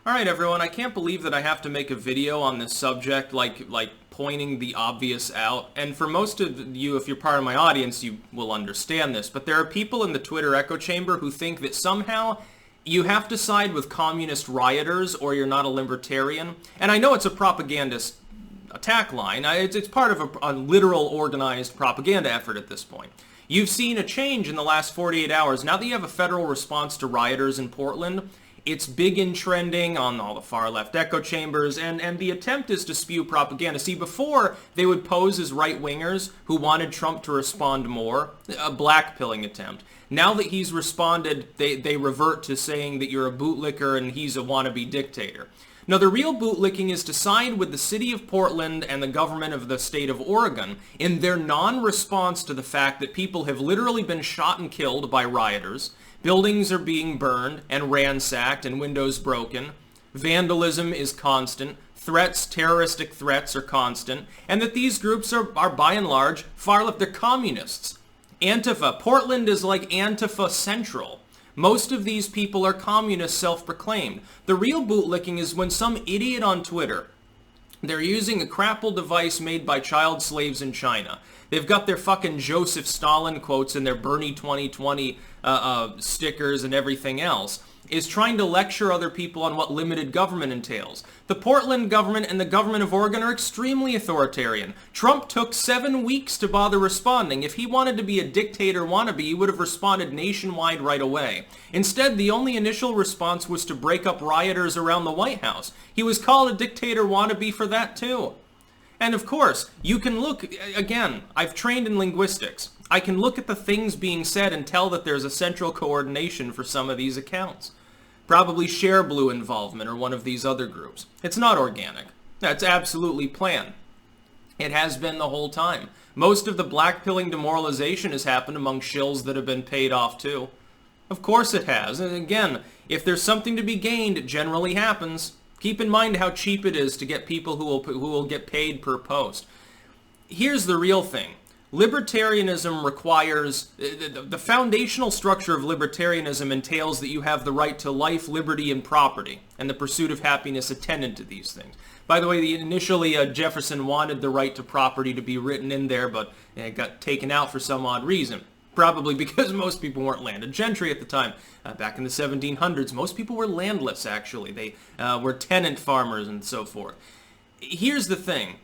Alright everyone, I can't believe that I have to make a video on this subject, like pointing the obvious out. And for most of you, if you're part of my audience, you will understand this. But there are people in the Twitter echo chamber who think that somehow you have to side with communist rioters or you're not a libertarian. And I know it's a propagandist attack line. It's part of a literal organized propaganda effort at this point. You've seen a change in the last 48 hours. Now that you have a federal response to rioters in Portland, it's big in trending on all the far-left echo chambers, and the attempt is to spew propaganda. See, before, they would pose as right-wingers who wanted Trump to respond more, a blackpilling attempt. Now that he's responded, they revert to saying that you're a bootlicker and he's a wannabe dictator. Now, the real bootlicking is to side with the city of Portland and the government of the state of Oregon in their non-response to the fact that people have literally been shot and killed by rioters, buildings are being burned and ransacked and windows broken, vandalism is constant, terroristic threats are constant, and that these groups are by and large far left. They're communists. Antifa. Portland is like Antifa Central. Most of these people are communists self-proclaimed. The real bootlicking is when some idiot on Twitter, they're using a crapple device made by child slaves in China. They've got their fucking Joseph Stalin quotes and their Bernie 2020 stickers and everything else, is trying to lecture other people on what limited government entails. The Portland government and the government of Oregon are extremely authoritarian. Trump took 7 weeks to bother responding. If he wanted to be a dictator wannabe, he would have responded nationwide right away. Instead, the only initial response was to break up rioters around the White House. He was called a dictator wannabe for that too. And of course, you can look, again, I've trained in linguistics. I can look at the things being said and tell that there's a central coordination for some of these accounts. Probably Share Blue involvement or one of these other groups. It's not organic. That's absolutely planned. It has been the whole time. Most of the blackpilling demoralization has happened among shills that have been paid off too. Of course it has. And again, if there's something to be gained, it generally happens. Keep in mind how cheap it is to get people who will get paid per post. Here's the real thing. Libertarianism requires, the foundational structure of libertarianism entails that you have the right to life, liberty, and property, and the pursuit of happiness attendant to these things. By the way, initially Jefferson wanted the right to property to be written in there, but it got taken out for some odd reason. Probably because most people weren't landed gentry at the time. Back in the 1700s, most people were landless, actually. They were tenant farmers and so forth. Here's the thing.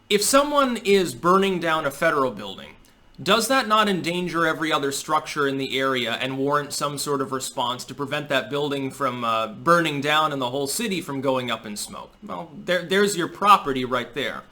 If someone is burning down a federal building, does that not endanger every other structure in the area and warrant some sort of response to prevent that building from burning down and the whole city from going up in smoke? Well, there's your property right there.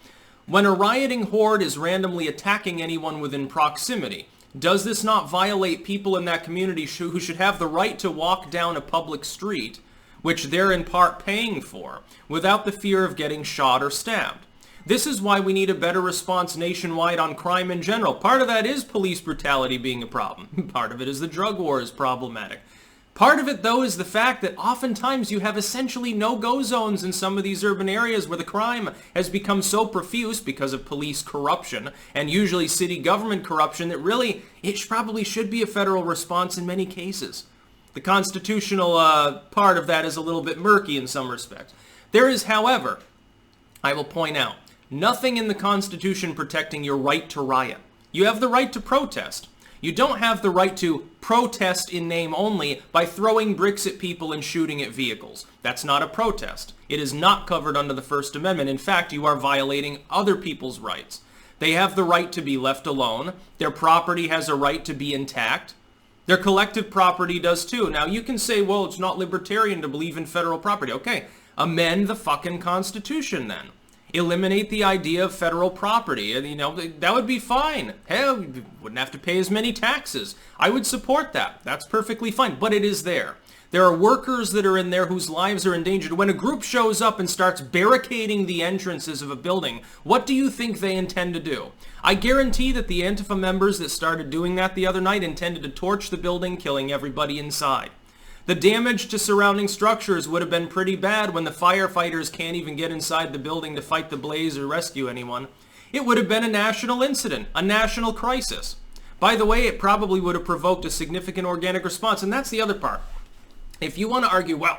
When a rioting horde is randomly attacking anyone within proximity, does this not violate people in that community who should have the right to walk down a public street, which they're in part paying for, without the fear of getting shot or stabbed? This is why we need a better response nationwide on crime in general. Part of that is police brutality being a problem. Part of it is the drug war is problematic. Part of it, though, is the fact that oftentimes you have essentially no-go zones in some of these urban areas where the crime has become so profuse because of police corruption and usually city government corruption that really it probably should be a federal response in many cases. The constitutional part of that is a little bit murky in some respects. There is, however, I will point out, nothing in the Constitution protecting your right to riot. You have the right to protest. You don't have the right to protest in name only by throwing bricks at people and shooting at vehicles. That's not a protest. It is not covered under the First Amendment. In fact, you are violating other people's rights. They have the right to be left alone. Their property has a right to be intact. Their collective property does too. Now, you can say, well, it's not libertarian to believe in federal property. Okay, amend the fucking Constitution then. Eliminate the idea of federal property. You know, that would be fine. Hell, you wouldn't have to pay as many taxes. I would support that. That's perfectly fine, but it is there. There are workers that are in there whose lives are endangered. When a group shows up and starts barricading the entrances of a building, what do you think they intend to do? I guarantee that the Antifa members that started doing that the other night intended to torch the building, killing everybody inside. The damage to surrounding structures would have been pretty bad when the firefighters can't even get inside the building to fight the blaze or rescue anyone. It would have been a national incident, a national crisis. By the way, it probably would have provoked a significant organic response, and that's the other part. If you want to argue, well,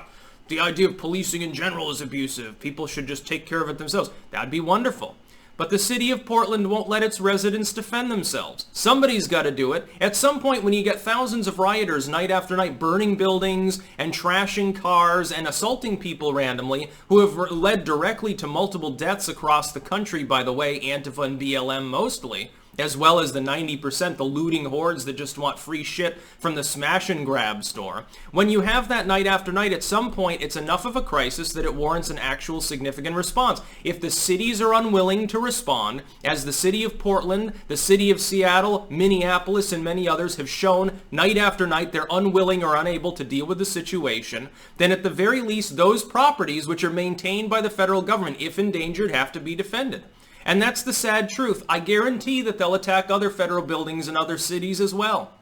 The idea of policing in general is abusive. People should just take care of it themselves. That'd be wonderful. But the city of Portland won't let its residents defend themselves. Somebody's got to do it. At some point, when you get thousands of rioters night after night burning buildings and trashing cars and assaulting people randomly, who have led directly to multiple deaths across the country, by the way, Antifa and BLM mostly, as well as the 90%, the looting hordes that just want free shit from the smash and grab store. When you have that night after night, at some point, it's enough of a crisis that it warrants an actual significant response. If the cities are unwilling to respond, as the city of Portland, the city of Seattle, Minneapolis, and many others have shown night after night they're unwilling or unable to deal with the situation, then at the very least, those properties which are maintained by the federal government, if endangered, have to be defended. And that's the sad truth. I guarantee that they'll attack other federal buildings in other cities as well.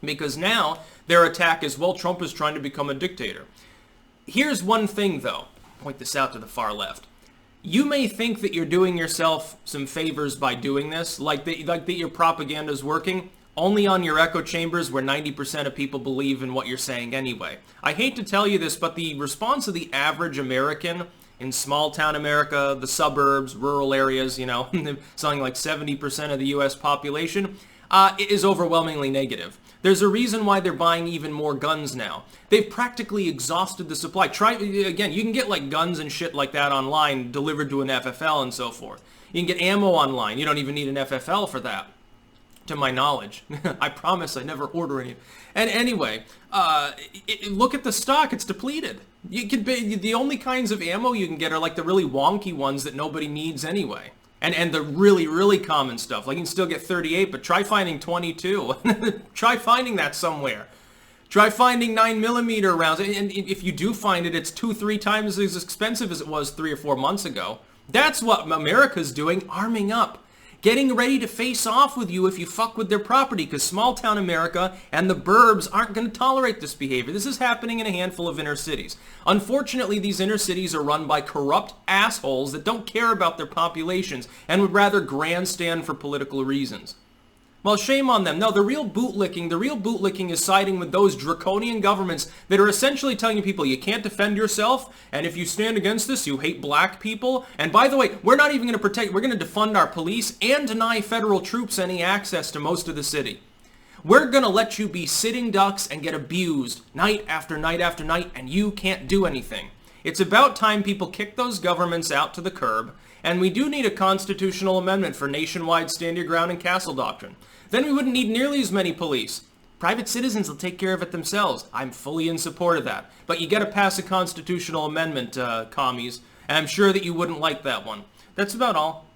Because now their attack is, well, Trump is trying to become a dictator. Here's one thing, though. Point this out to the far left. You may think that you're doing yourself some favors by doing this, like that your propaganda is working, only on your echo chambers where 90% of people believe in what you're saying anyway. I hate to tell you this, but the response of the average American in small-town America, the suburbs, rural areas, you know, something like 70% of the U.S. population, is overwhelmingly negative. There's a reason why they're buying even more guns now. They've practically exhausted the supply. Again, you can get like guns and shit like that online delivered to an FFL and so forth. You can get ammo online. You don't even need an FFL for that, to my knowledge. I promise I never order any. And anyway, look at the stock. It's depleted. You can the only kinds of ammo you can get are like the really wonky ones that nobody needs anyway. And the really, really common stuff. Like you can still get 38, but try finding 22. Try finding that somewhere. Try finding 9mm rounds. And if you do find it, it's 2-3 times as expensive as it was 3 or 4 months ago. That's what America's doing, arming up. Getting ready to face off with you if you fuck with their property, because small-town America and the burbs aren't going to tolerate this behavior. This is happening in a handful of inner cities. Unfortunately, these inner cities are run by corrupt assholes that don't care about their populations and would rather grandstand for political reasons. Well, shame on them. No, the real bootlicking is siding with those draconian governments that are essentially telling people you can't defend yourself, and if you stand against this, you hate black people. And by the way, we're not even going to protect, we're going to defund our police and deny federal troops any access to most of the city. We're going to let you be sitting ducks and get abused night after night after night, and you can't do anything. It's about time people kick those governments out to the curb, and we do need a constitutional amendment for nationwide stand your ground and castle doctrine. Then we wouldn't need nearly as many police. Private citizens will take care of it themselves. I'm fully in support of that. But you got to pass a constitutional amendment, commies, and I'm sure that you wouldn't like that one. That's about all.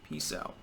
Peace out.